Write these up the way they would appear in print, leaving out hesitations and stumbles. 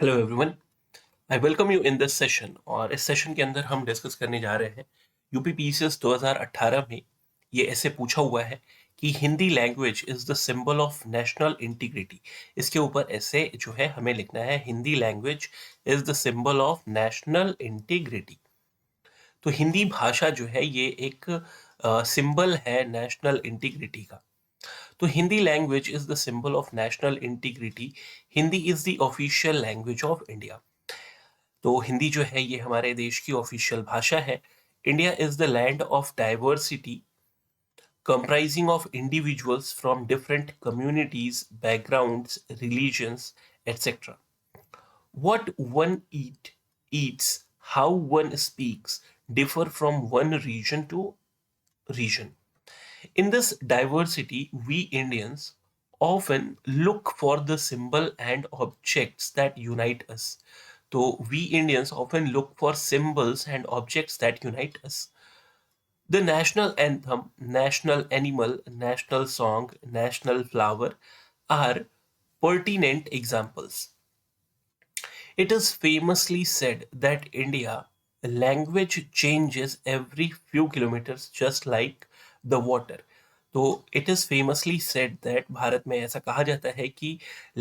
Hello everyone. I welcome you in this session. और इस session के अंदर हम डिस्कस करने जा रहे हैं यूपी पीसीएस 2018 में ये ऐसे पूछा हुआ है कि Hindi language is the symbol of national integrity. इसके ऊपर ऐसे जो है हमें लिखना है Hindi language is the symbol of national integrity. तो हिंदी भाषा जो है ये एक सिंबल है नेशनल इंटीग्रिटी का। तो Hindi language is the symbol of national integrity. Hindi is the official language of India. तो हिंदी जो है ये हमारे देश की ऑफिशियल भाषा है। India is the land of diversity comprising of individuals from different communities, backgrounds, religions, etc. What one eats, how one speaks differ from one region to region. In this diversity, we Indians often look for the symbol and objects that unite us. So we Indians often look for symbols and objects that unite us. The national anthem, national animal, national song, national flower are pertinent examples. It is famously said that India language changes every few kilometers just like the water. तो it is famously said that Bharat में ऐसा कहा जाता है कि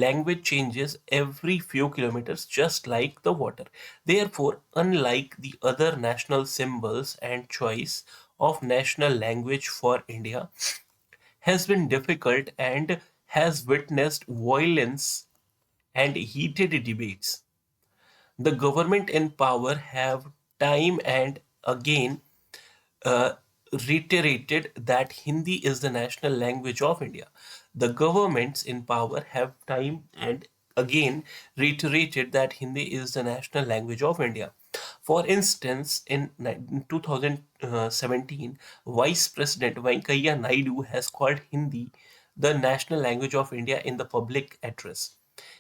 language changes every few kilometers just like the water. Therefore, unlike the other national symbols and choice of national language for India has been difficult and has witnessed violence and heated debates. The government in power have time and again uh, reiterated that Hindi is the national language of India. The governments in power have time and again reiterated that Hindi is the national language of India. For instance, in 2017, Vice President Venkaiah Naidu has called Hindi the national language of India in the public address.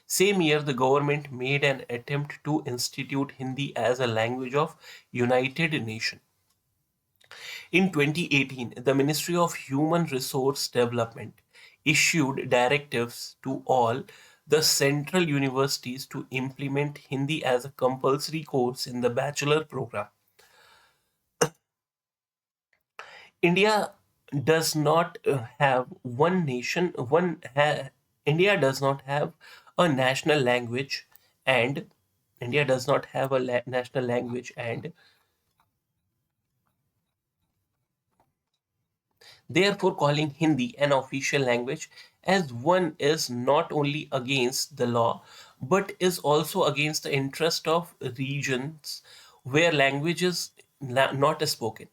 Same year, the government made an attempt to institute Hindi as a language of United Nations. In 2018, the Ministry of Human Resource Development issued directives to all the central universities to implement Hindi as a compulsory course in the bachelor program. India does not have one nation, India does not have a national language, and India does not have a national language, and therefore calling Hindi an official language, as one is not only against the law but is also against the interest of regions where language is not spoken.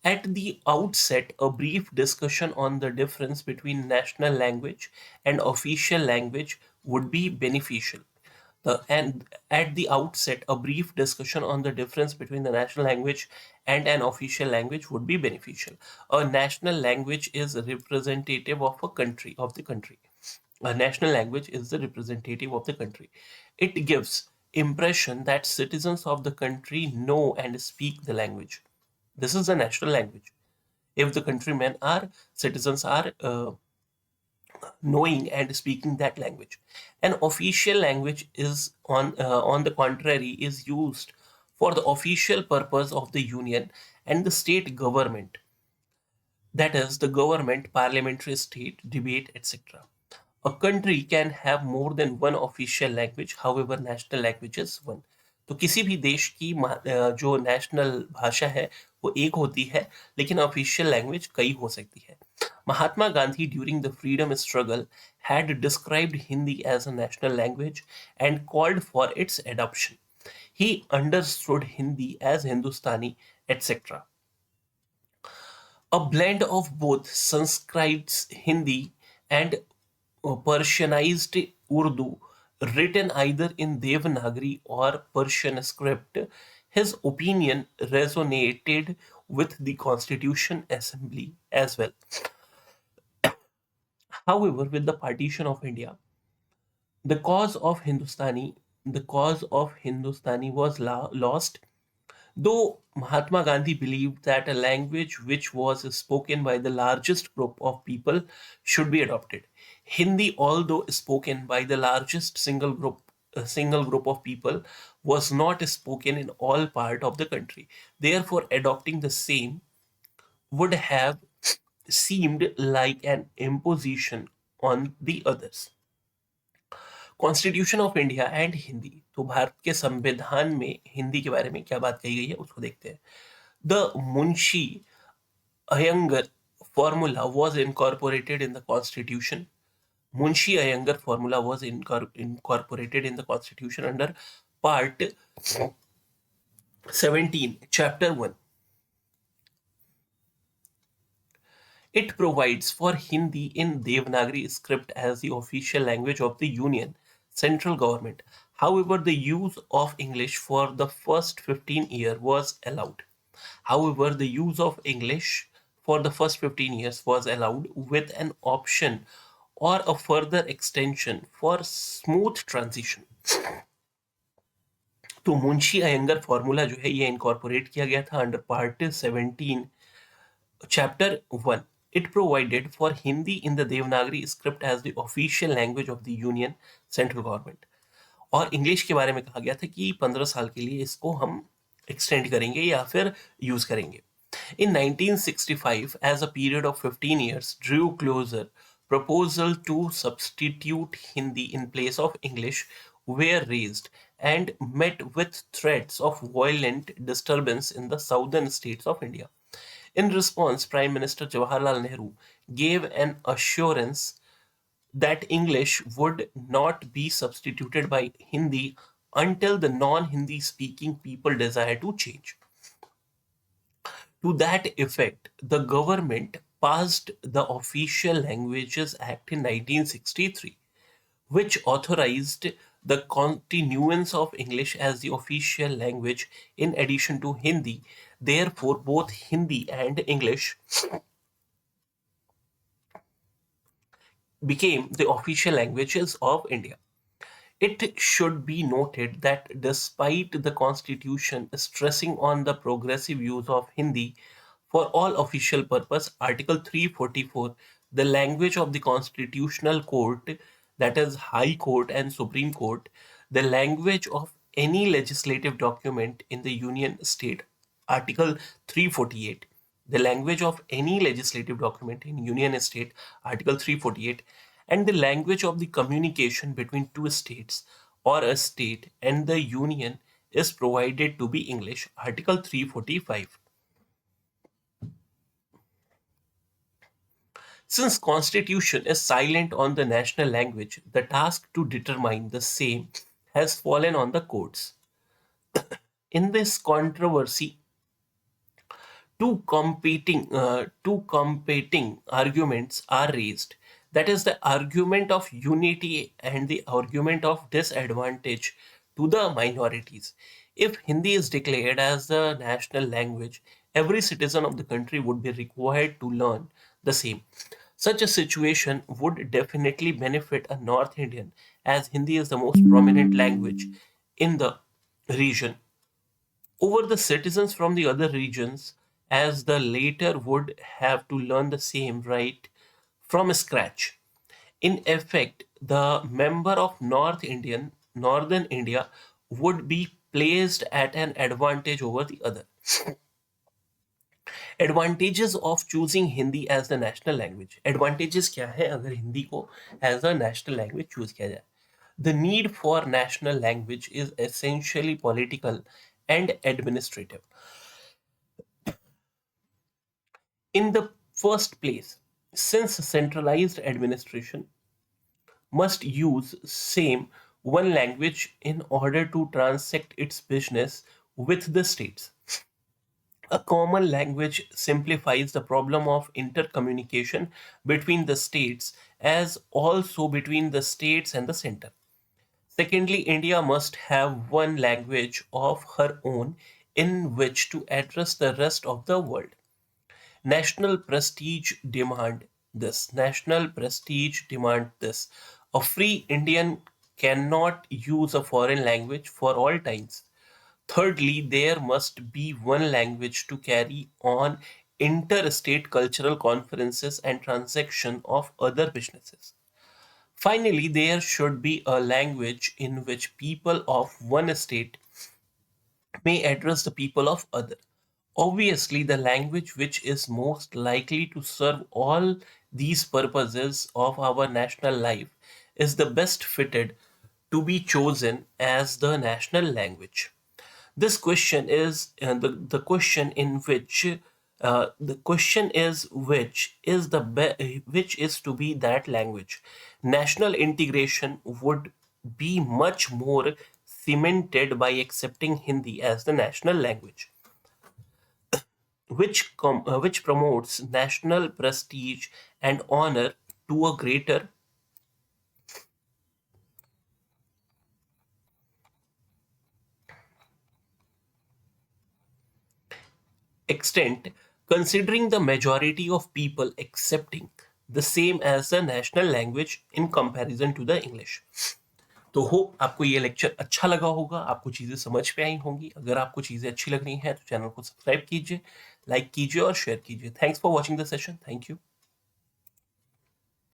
At the outset, a brief discussion on the difference between national language and official language would be beneficial. And at the outset, a brief discussion on the difference between the national language and an official language would be beneficial. A national language is representative of a country, of the country. A national language is the representative of the country. It gives impression that citizens of the country know and speak the language. This is the national language. If the countrymen are citizens are knowing and speaking that language. An official language is on the contrary is used for the official purpose of the union and the state government, that is the government, parliamentary, state debate, etc. A country can have more than one official language, however national language is one. तो किसी भी देश की जो national भाषा है वो एक होती है, लेकिन ऑफिशियल लैंग्वेज कई हो सकती है. Mahatma Gandhi during the freedom struggle had described Hindi as a national language and called for its adoption. He understood Hindi as Hindustani, etc. A blend of both Sanskrit Hindi and Persianized Urdu, written either in Devanagari or Persian script, his opinion resonated with the Constitution Assembly as well. However, with the partition of India, the cause of Hindustani was lost. Though Mahatma Gandhi believed that a language which was spoken by the largest group of people should be adopted, Hindi, although spoken by the largest single group a single group of people was not spoken in all part of the country. Therefore, adopting the same would have seemed like an imposition on the others. Constitution of India and Hindi, तो भारत के संविधान में हिंदी के बारे में क्या बात कही गई है उसको देखते हैं. The Munshi Ayyangar formula was incorporated in the constitution. Munshi Iyengar formula was incorporated in the constitution under part 17 chapter 1. It provides for Hindi in Devanagari script as the official language of the Union central government. However, the use of English for the first 15 years was allowed. However, the use of English for the first 15 years was allowed with an option or a further extension for smooth transition. तो Munshi Iyengar formula जो है ये incorporate किया गया था under part 17 chapter 1. It provided for Hindi in the Devanagari script as the official language of the Union central government. और English के बारे में कहा गया था कि 15 साल के लिए इसको हम एक्सटेंड करेंगे या फिर यूज करेंगे. In 1965, as a period of 15 years drew closer, proposal to substitute Hindi in place of English were raised and met with threats of violent disturbance in the southern states of India. In response, Prime Minister Jawaharlal Nehru gave an assurance that English would not be substituted by Hindi until the non-Hindi speaking people desire to change. To that effect, the government passed the Official Languages Act in 1963, which authorized the continuance of English as the official language in addition to Hindi. Therefore, both Hindi and English became the official languages of India. It should be noted that despite the constitution stressing on the progressive use of Hindi for all official purpose, Article 344, the language of the constitutional court, that is High Court and Supreme Court, the language of any legislative document in the Union state, Article 348, the language of any legislative document in Union state, Article 348, and the language of the communication between two states or a state and the Union is provided to be English, Article 345. Since Constitution is silent on the national language, the task to determine the same has fallen on the courts. In this controversy, two competing arguments are raised. That is the argument of unity and the argument of disadvantage to the minorities. If Hindi is declared as the national language, every citizen of the country would be required to learn the same. Such a situation would definitely benefit a North Indian, as Hindi is the most prominent language in the region, over the citizens from the other regions, as the latter would have to learn the same right from scratch. In effect, the member of Northern India would be placed at an advantage over the other. Advantages of choosing Hindi as the national language. Advantages क्या है अगर हिंदी को as a national language choose किया जाए? The need for national language is essentially political and administrative. In the first place, since centralized administration must use same one language in order to transact its business with the states. A common language simplifies the problem of intercommunication between the states as also between the states and the center. Secondly, India must have one language of her own in which to address the rest of the world. National prestige demand this. National prestige demand this. A free Indian cannot use a foreign language for all times. Thirdly, there must be one language to carry on interstate cultural conferences and transaction of other businesses. Finally, there should be a language in which people of one state may address the people of other. Obviously, the language which is most likely to serve all these purposes of our national life is the best fitted to be chosen as the national language. This question is the question in which the question is which is to be that language. National integration would be much more cemented by accepting Hindi as the national language, which promotes national prestige and honor to a greater extent, considering the majority of people accepting the same as the national language in comparison to the English. तो hope आपको ये lecture अच्छा लगा होगा, आपको चीज़ें समझ में आई होंगी. अगर आपको चीज़ें अच्छी लग रही हैं तो चैनल को सब्सक्राइब कीजिए, लाइक कीजिए और शेयर कीजिए. Thanks for watching the session. Thank you.